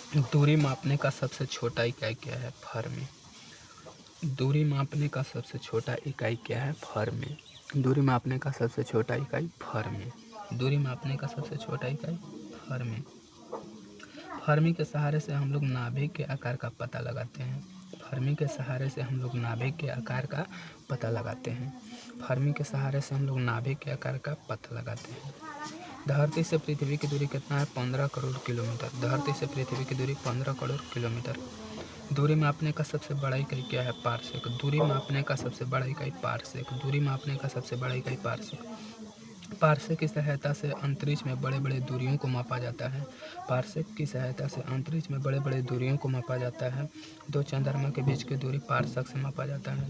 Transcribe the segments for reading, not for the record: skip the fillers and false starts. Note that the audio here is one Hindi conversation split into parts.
दूरी मापने का सबसे छोटा इकाई क्या है? फरमी। दूरी मापने का सबसे छोटा इकाई क्या है? फरमी। दूरी मापने का सबसे छोटा इकाई फरमी। दूरी मापने का सबसे छोटा इकाई फरमी। फरमी के सहारे से हम लोग नाभिक के आकार का पता लगाते हैं। फरमी के सहारे से हम लोग नाभिक के आकार का पता लगाते हैं। फरमी के सहारे से हम लोग नाभिक के आकार का पता लगाते हैं। धरती से पृथ्वी की दूरी कितना है? 15 करोड़ किलोमीटर। धरती से पृथ्वी की दूरी 15 करोड़ किलोमीटर। दूरी मापने का सबसे बड़ा इकाई क्या है? पारसेक। दूरी मापने का सबसे बड़ा इकाई पारसेक। दूरी मापने का सबसे बड़ा इकाई पारसेक। पारसेक की सहायता से अंतरिक्ष में बड़े बड़े दूरियों को मापा जाता है। पारसेक की सहायता से अंतरिक्ष में बड़े बड़े दूरियों को मापा जाता है। दो चंद्रमा के बीच की दूरी पारसेक से मापा जाता है।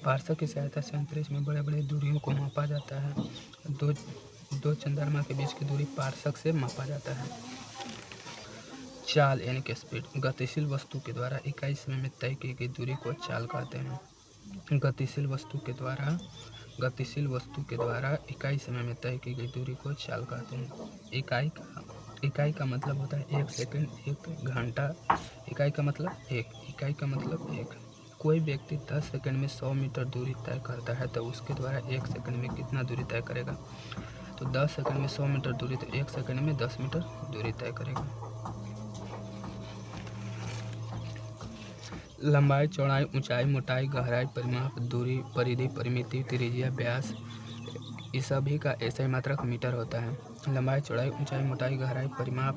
पारसेक की सहायता से अंतरिक्ष में बड़े बड़े दूरियों को मापा जाता है। दो चंद्रमा के बीच की दूरी पारसेक से मापा जाता है। चाल यानी कि स्पीड, गतिशील वस्तु के द्वारा इकाई समय में तय की गई दूरी को चाल कहते हैं। गतिशील वस्तु के द्वारा इकाई समय में तय की गई दूरी को चाल कहते हैं। इकाई का मतलब होता है 1 सेकंड, 1 घंटा। इकाई का मतलब एक। कोई व्यक्ति 10 सेकंड में 100 मीटर दूरी तय करता है तो उसके द्वारा 1 सेकंड में कितना दूरी तय करेगा? तो 10 सेकंड में 100 मीटर दूरी, तो 1 सेकंड में 10 मीटर दूरी तय करेगा। लंबाई, चौड़ाई, ऊंचाई, मोटाई, गहराई, परिमाप, दूरी, परिधि, परिमिति, त्रिज्या, व्यास, इस सभी का SI मात्रक मीटर होता है। लंबाई, चौड़ाई, ऊंचाई, मोटाई, गहराई, परिमाप,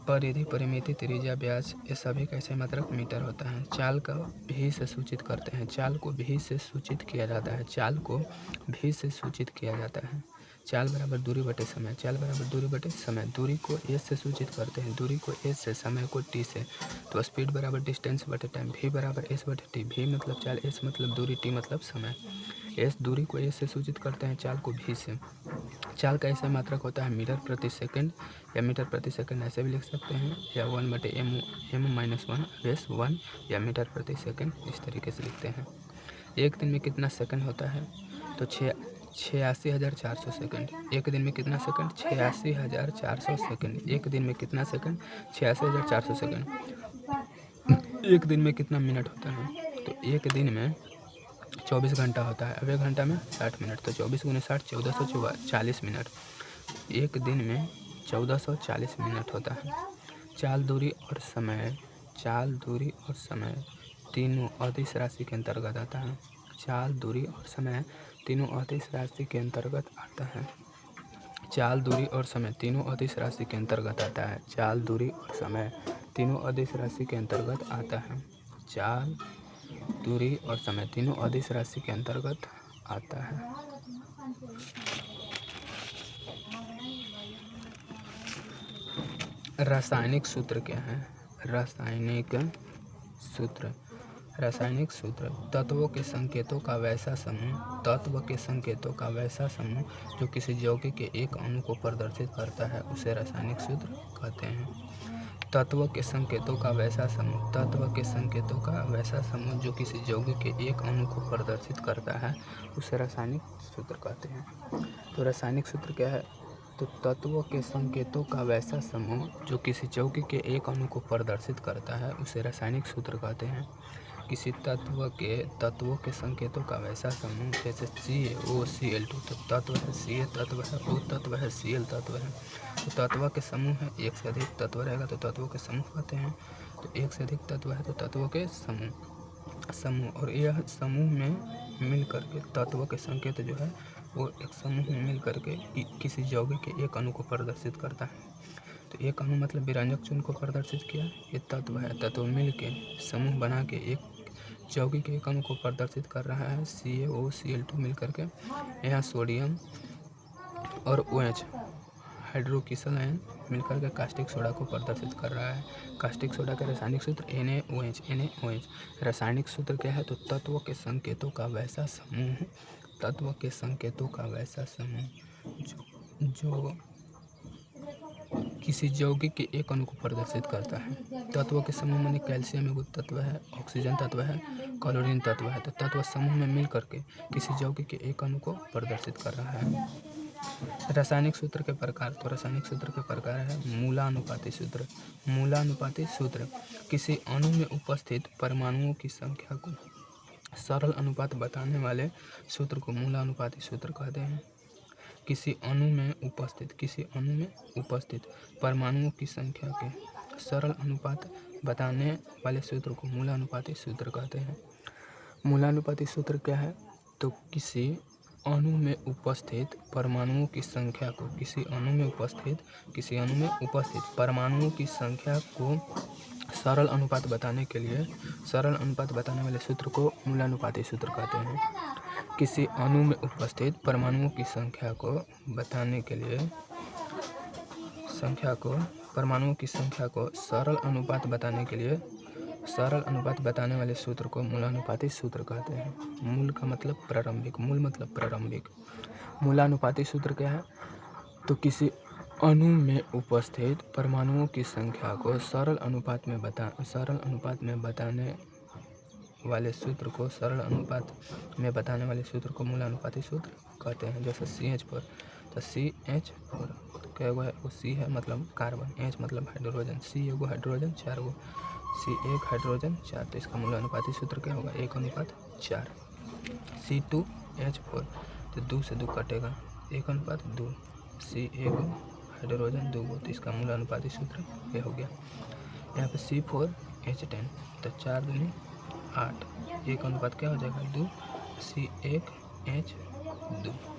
परिधि, परिमिति, त्रिज्या, व्यास, ये सभी का SI मात्रक मीटर होता है। चाल का भी से सूचित करते हैं। चाल को भी से सूचित किया जाता है। चाल को भी से सूचित किया जाता है। चाल बराबर दूरी बटे समय। चाल बराबर दूरी बटे समय। दूरी को S से सूचित करते हैं। दूरी को S से, समय को T से। तो स्पीड बराबर डिस्टेंस बटे टाइम। V बराबर S बटे T। V मतलब चाल, S मतलब दूरी, T मतलब समय। S दूरी को S से सूचित करते हैं, चाल को V से। चाल का SI मात्रक होता है मीटर प्रति सेकंड या मीटर प्रति सेकंड, ऐसे भी लिख सकते हैं, या 1/m-1 बेस 1 या मीटर प्रति सेकंड, इस तरीके से लिखते हैं। एक दिन में कितना सेकंड होता है? तो 86,400 सेकंड। एक दिन में कितना सेकंड? 86,400 सेकंड। एक दिन में कितना सेकंड? 86,400 सेकंड। एक दिन में कितना मिनट होता है? तो एक दिन में 24 घंटा होता है। अब 1 घंटा में 60 मिनट, तो 24 गुने 60, 1440 मिनट। एक दिन में 1440 मिनट होता है। चाल, दूरी और समय तीनों अदिश राशि के अंतर्गत आता है। चाल, दूरी और समय तीनों अदिश राशि के अंतर्गत आता है। चाल, दूरी और समय तीनों अदिश राशि के अंतर्गत आता है। चाल, दूरी और समय तीनों अदिश राशि के अंतर्गत आता है। चाल, दूरी और समय तीनों अदिश राशि के अंतर्गत आता है। रासायनिक सूत्र क्या है? रासायनिक सूत्र तत्वों के संकेतों का वैसा समूह जो किसी यौगिक के एक अणु को प्रदर्शित करता है उसे रासायनिक सूत्र कहते हैं। तत्व के संकेतों का वैसा समूह जो किसी यौगिक के एक अणु को प्रदर्शित करता है उसे रासायनिक सूत्र कहते हैं। तो रासायनिक सूत्र क्या है? तो तत्व के संकेतों का वैसा समूह जो किसी यौगिक के एक अणु को प्रदर्शित करता है उसे रासायनिक सूत्र कहते हैं। किसी तत्वों के संकेतों का वैसा समूह, जैसे CaOCl2, तो तत्व है, Ca तत्व है, O तत्व है, Cl तत्व है। तो तत्व के समूह है, एक से अधिक तत्व रहेगा तो तत्वों के समूह कहते हैं। तो एक से अधिक तत्व है तो तत्वों के समूह, और यह समूह में मिल करके तत्व के संकेत जो है वो एक समूह में मिल करके किसी यौगिक के एक अणु को प्रदर्शित करता है। तो एक अणु मतलब विरंजक चिन्ह को प्रदर्शित किया, ये तत्व है। तत्व मिल के समूह बना के एक यौगिक के एक अणु को प्रदर्शित कर रहा है, CaOCl2 मिल करके। यहाँ सोडियम और OH हाइड्रोक्सिल आयन मिलकर के कास्टिक सोडा को प्रदर्शित कर रहा है। कास्टिक सोडा का रासायनिक सूत्र NaOH। रासायनिक सूत्र क्या है? तो तत्व के संकेतों का वैसा समूह जो किसी यौगिक के एक अणु को प्रदर्शित करता है। तत्व के समूह में कैल्शियम एगो तत्व है, ऑक्सीजन तत्व है, क्लोरीन तत्व है। तो तत्व समूह में मिल करके किसी यौगिक के एक अणु को प्रदर्शित कर रहा है। रासायनिक सूत्र के प्रकार। तो रासायनिक सूत्र के प्रकार है मूलानुपाती सूत्र। मूलानुपाती सूत्र किसी अणु में उपस्थित परमाणुओं की संख्या को सरल अनुपात बताने वाले सूत्र को मूलानुपाती सूत्र कहते हैं। किसी अणु में उपस्थित परमाणुओं की संख्या के सरल अनुपात बताने वाले सूत्र को मूलानुपाती सूत्र कहते हैं। मूलानुपाती सूत्र क्या है? तो किसी अणु में उपस्थित परमाणुओं की संख्या को किसी अणु में उपस्थित परमाणुओं की संख्या को सरल अनुपात बताने वाले सूत्र को मूलानुपाती सूत्र कहते हैं। किसी अणु में उपस्थित परमाणुओं की संख्या को सरल अनुपात बताने वाले सूत्र को मूलानुपाती सूत्र कहते हैं। मूल का मतलब प्रारंभिक, मूल मतलब प्रारंभिक। मूलानुपाती सूत्र क्या है? तो किसी अणु में उपस्थित परमाणुओं की संख्या को सरल अनुपात में बताने वाले सूत्र को मूलानुपाती सूत्र कहते हैं। जैसे CH4, तो CH4 क्या हुआ है? वो C है मतलब कार्बन, H मतलब हाइड्रोजन, C एगो हाइड्रोजन 4 गो, C एक हाइड्रोजन 4, तो इसका मूलानुपाती सूत्र क्या होगा? 1:4। C2H4, तो 2 से 2 कटेगा, 1:2, C एगो हाइड्रोजन 2 गो, तो इसका मूलानुपाती सूत्र ये हो गया। यहाँ पे C4H10, तो 4 दूनी 8, 1 अनुपात क्या हो जाएगा? 2, C1H2।